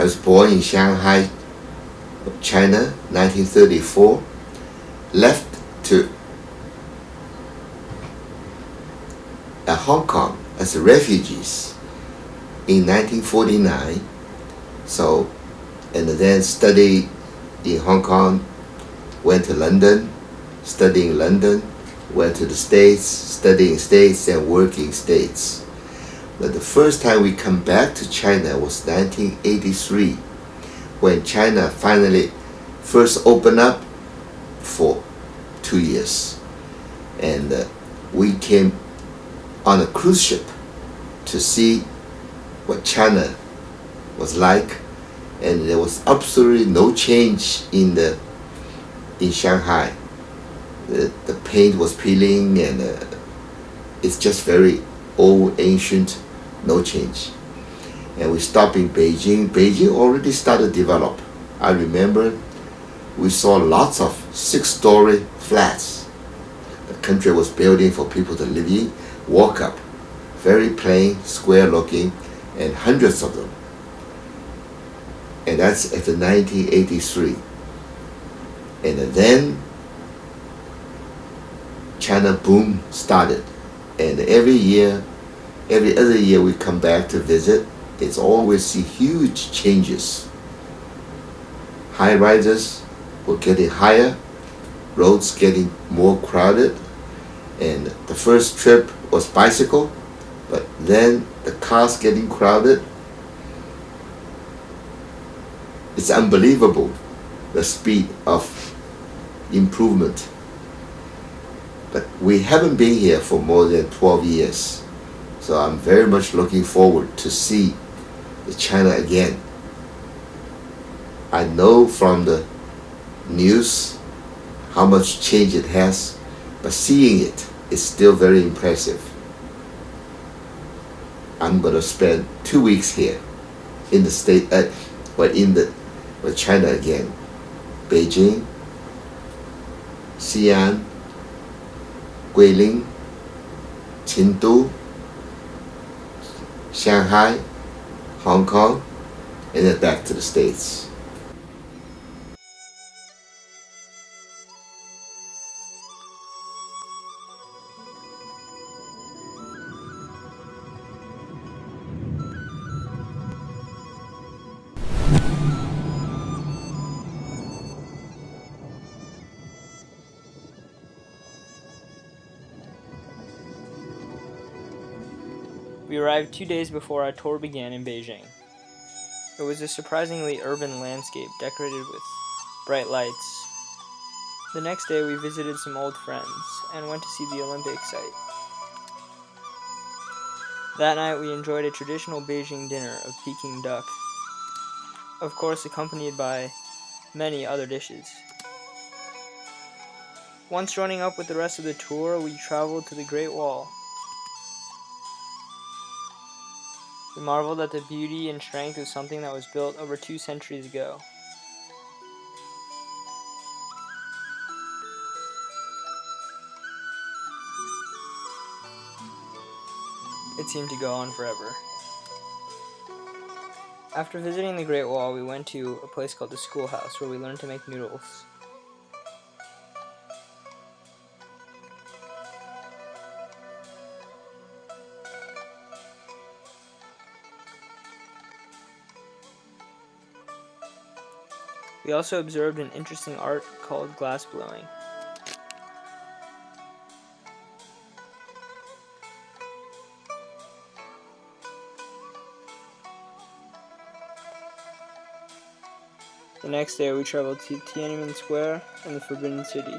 was born in Shanghai, China, 1934. Left to Hong Kong as refugees in 1949. So, and then studied in Hong Kong, went to London, studying in London, went to the States, studying States and working States. But the first time we come back to China was 1983, when China finally first opened up for 2 years. And we came on a cruise ship to see what China was like, and there was absolutely no change in Shanghai. The paint was peeling, and it's just very old, ancient, no change. And we stopped in Beijing. Beijing already started to develop. I remember we saw lots of 6-story flats. The country was building for people to live in, walk up, very plain, square looking, and hundreds of them. And that's at the 1983. And then China boom started. And every other year we come back to visit, it's always see huge changes. High rises were getting higher, roads getting more crowded, and the first trip was bicycle, but then the cars getting crowded. It's unbelievable, the speed of improvement. But we haven't been here for more than 12 years. So I'm very much looking forward to see the China again. I know from the news how much change it has, but seeing it is still very impressive. I'm going to spend 2 weeks here in the state, with China again. Beijing, Xi'an, Guilin, Chengdu, Shanghai, Hong Kong, and then back to the States. We arrived 2 days before our tour began in Beijing. It was a surprisingly urban landscape decorated with bright lights. The next day we visited some old friends and went to see the Olympic site. That night we enjoyed a traditional Beijing dinner of Peking duck, of course accompanied by many other dishes. Once joining up with the rest of the tour, we traveled to the Great Wall. We marveled at the beauty and strength of something that was built over 2 centuries ago. It seemed to go on forever. After visiting the Great Wall, we went to a place called the Schoolhouse, where we learned to make noodles. We also observed an interesting art called glass blowing. The next day we traveled to Tiananmen Square and the Forbidden City.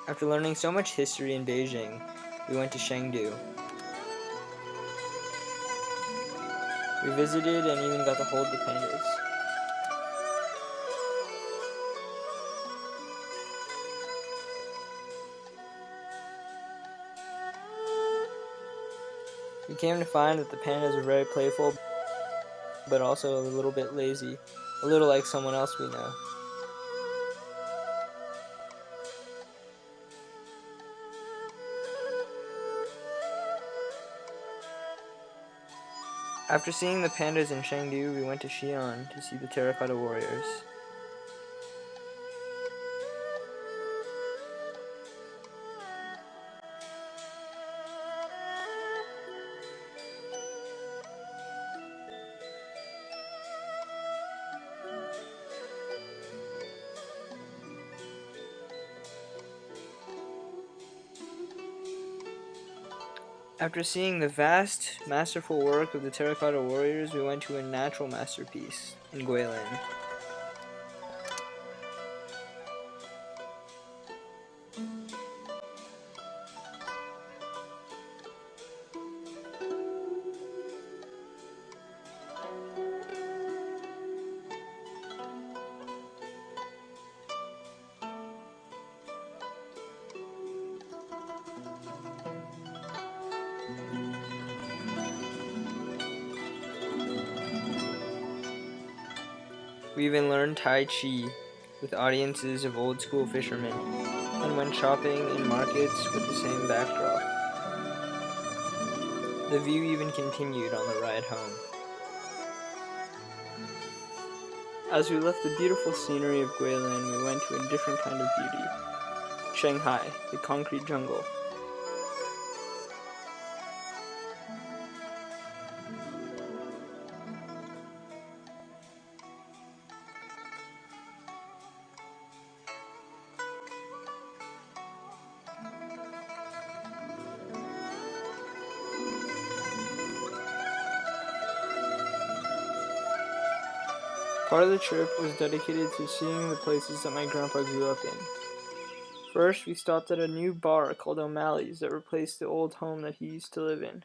After learning so much history in Beijing, we went to Chengdu. We visited and even got to hold the pandas. We came to find that the pandas are very playful, but also a little bit lazy, a little like someone else we know. After seeing the pandas in Chengdu, we went to Xi'an to see the terracotta warriors. After seeing the vast, masterful work of the terracotta warriors, we went to a natural masterpiece in Guilin. We even learned Tai Chi with audiences of old school fishermen, and went shopping in markets with the same backdrop. The view even continued on the ride home. As we left the beautiful scenery of Guilin, we went to a different kind of beauty. Shanghai, the concrete jungle. Part of the trip was dedicated to seeing the places that my grandpa grew up in. First, we stopped at a new bar called O'Malley's that replaced the old home that he used to live in.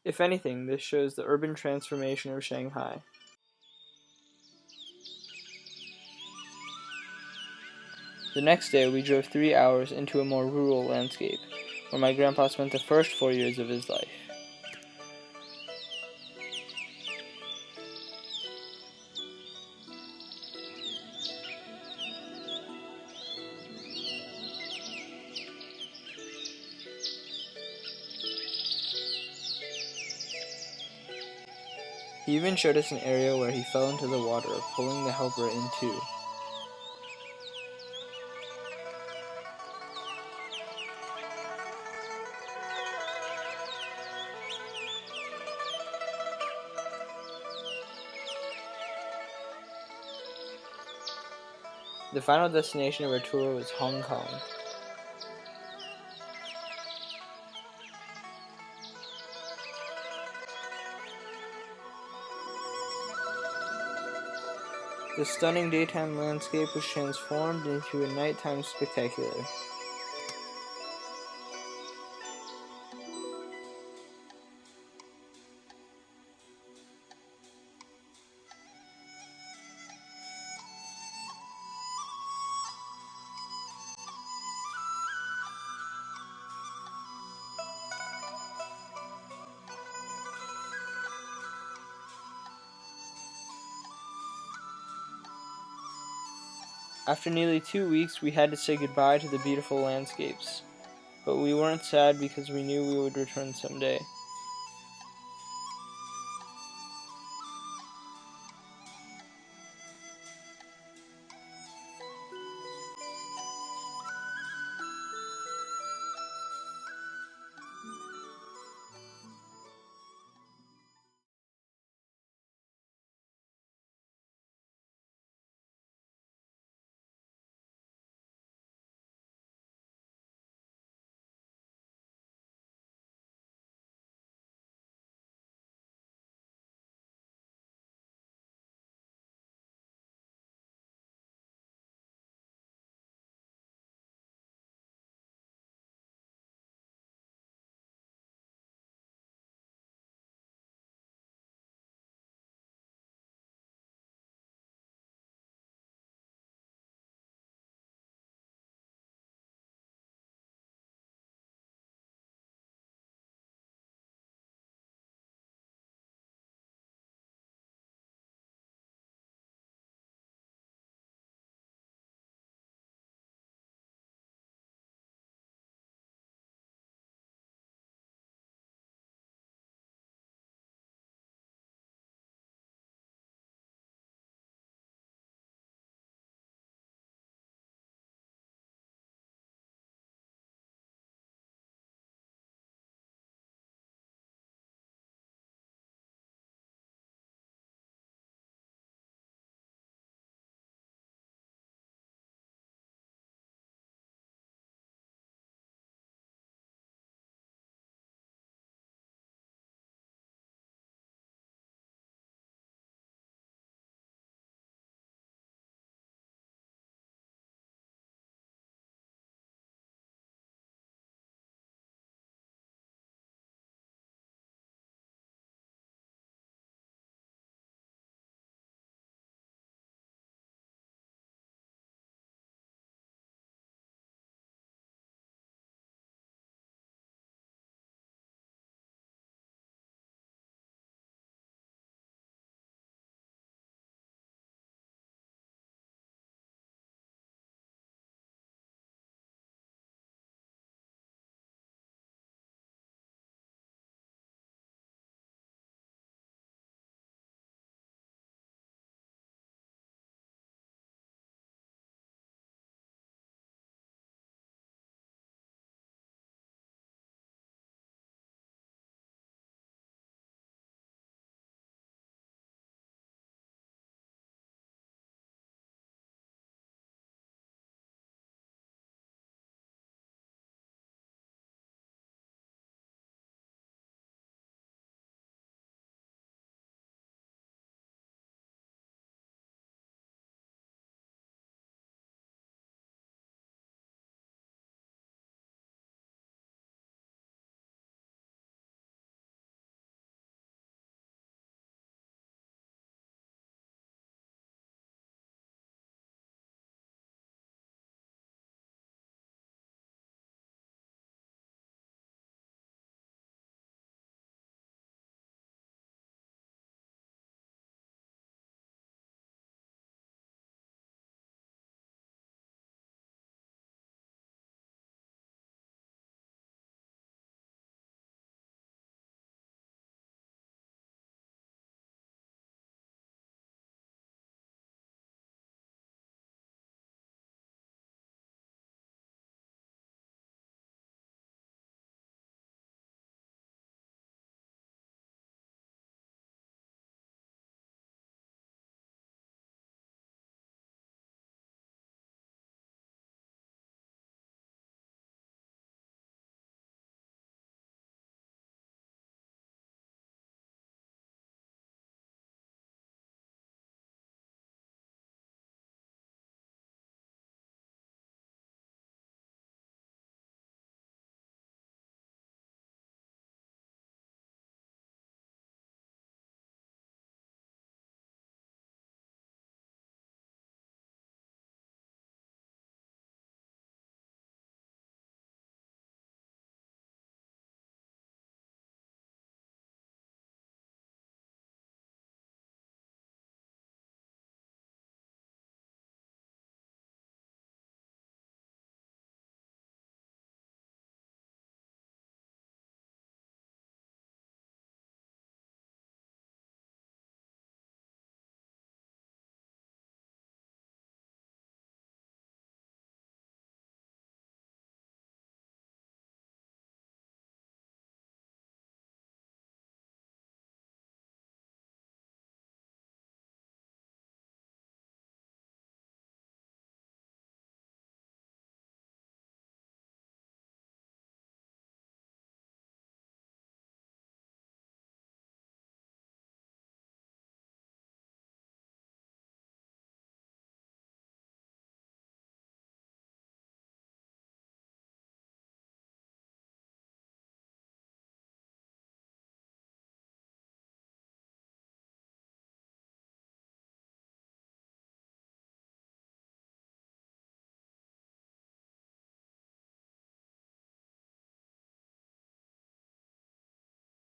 If anything, this shows the urban transformation of Shanghai. The next day, we drove 3 hours into a more rural landscape, where my grandpa spent the first 4 years of his life. He even showed us an area where he fell into the water, pulling the helper in too. The final destination of our tour was Hong Kong. The stunning daytime landscape was transformed into a nighttime spectacular. After nearly 2 weeks, we had to say goodbye to the beautiful landscapes. But we weren't sad because we knew we would return someday.